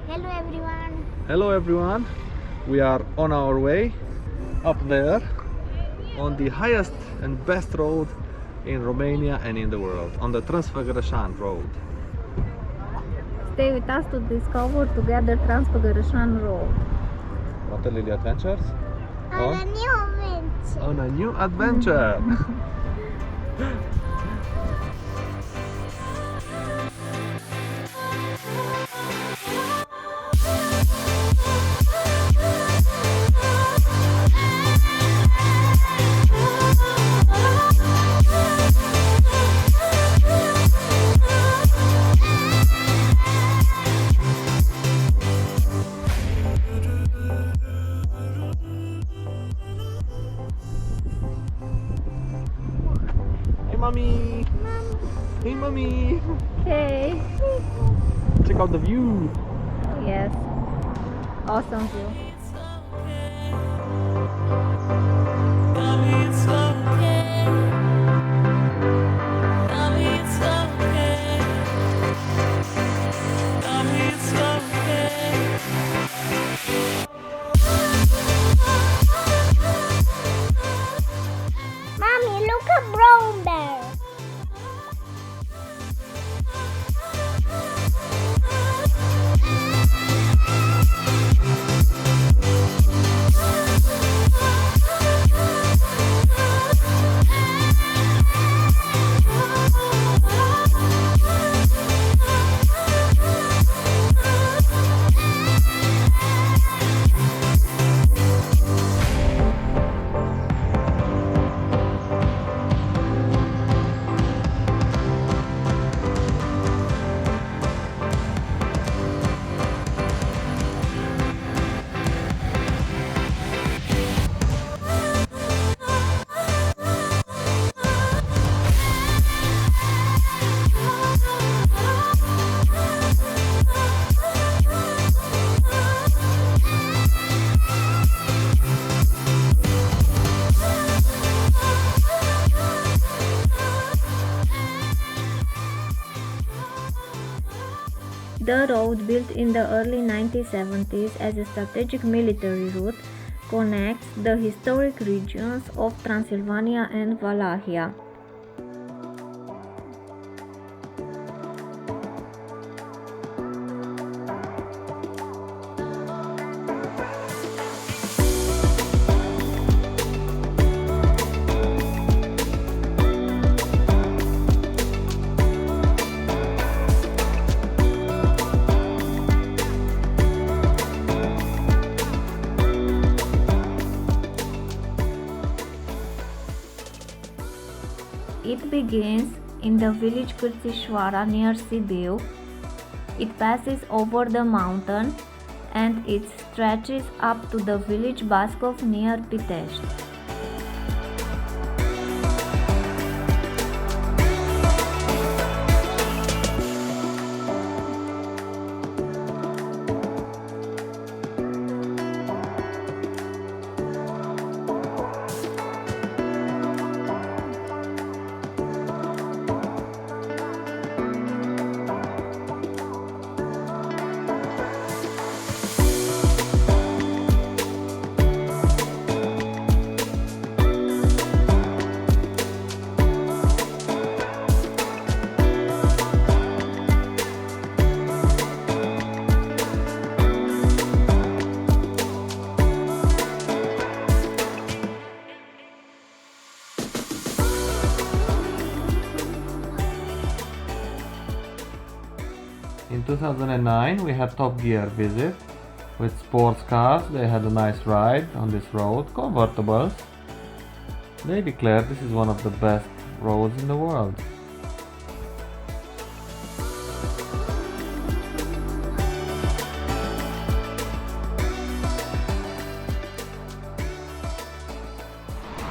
Hello everyone. Hello everyone, we are on our way up there on the highest and best road in Romania and in the world, on the Transfagarasan Road. Stay with us to discover together Transfagarasan Road. Water Lily Adventures? On a new adventure. On a new adventure! Hey mommy! Hey mommy! Hey! Check out the view! Yes. Awesome view. Mommy, look a brown bear. The road, built in the early 1970s as a strategic military route, connects the historic regions of Transylvania and Wallachia. It begins in the village Cartisoara near Sibiu. It passes over the mountain and it stretches up to the village Bascov near Pitesti. In 2009 we had Top Gear visit with sports cars. They had a nice ride on this road, convertibles. They declared this is one of the best roads in the world.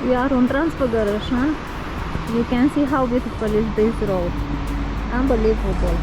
We are on Transfagarasan. You can see how beautiful is this road. Unbelievable.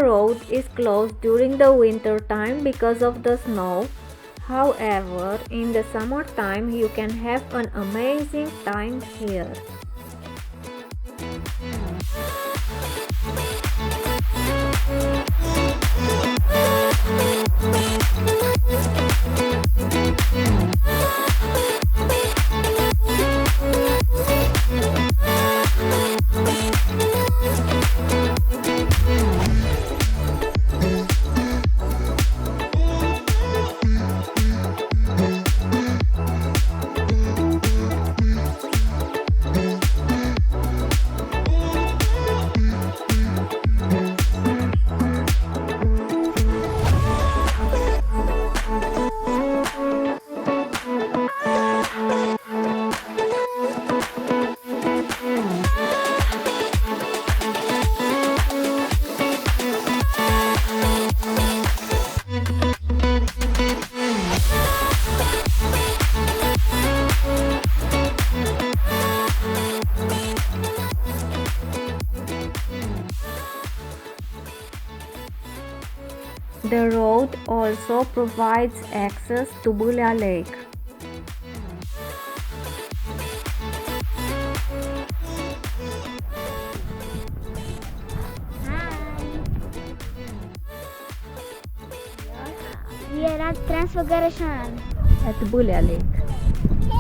road is closed during the winter time because of the snow. However, in the summertime you can have an amazing time here. The road also provides access to Bâlea Lake. We are at Transfagarasan At Bâlea Lake.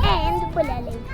and Bâlea Lake.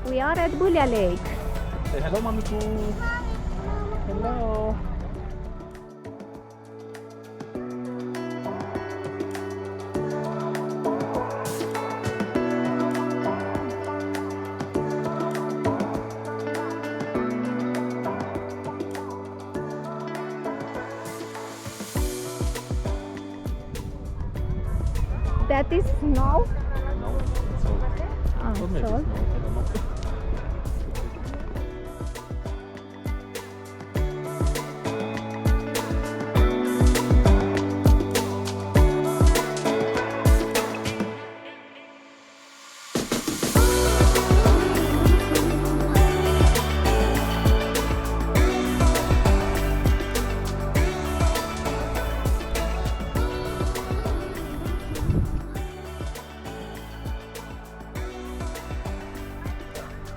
We are at Bâlea Lake. Say hello, Mamiku. Hello. That is snow. No, it's all. Or maybe Salt. it's not, I don't know.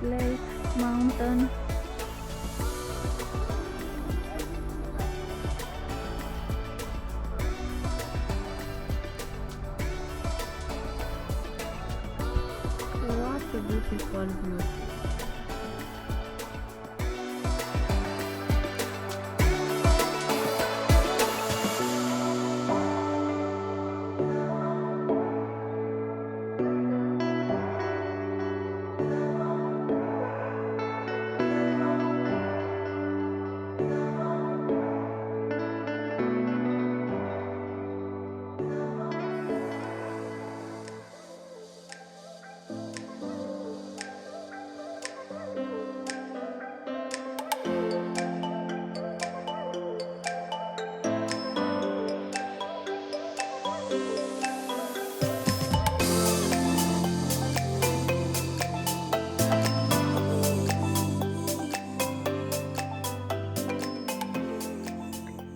Lake, mountain. What a beautiful view.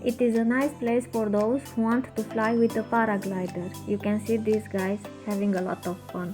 It is a nice place for those who want to fly with a paraglider. You can see these guys having a lot of fun.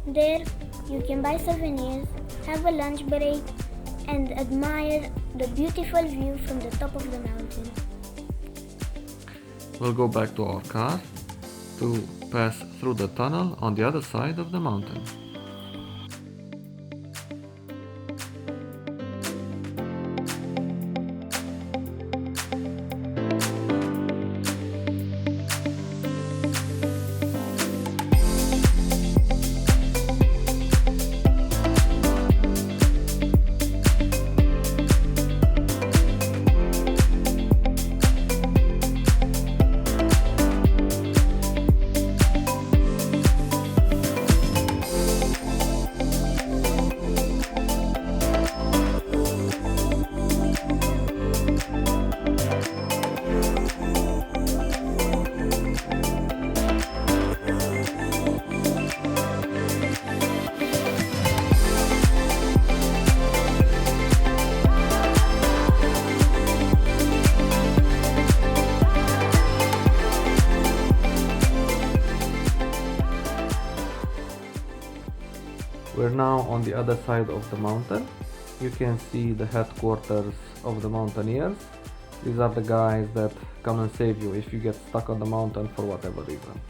There, you can buy souvenirs, have a lunch break, and admire the beautiful view from the top of the mountain. We'll go back to our car to pass through the tunnel on the other side of the mountain. We're now on the other side of the mountain. You can see the headquarters of the mountaineers. These are the guys that come and save you if you get stuck on the mountain for whatever reason.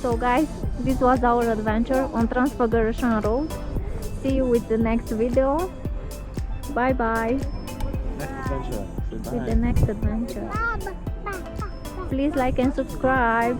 So guys, this was our adventure on Transfagarasan Road. See you with the next video. Bye bye. Next adventure. With the next adventure. Please like and subscribe.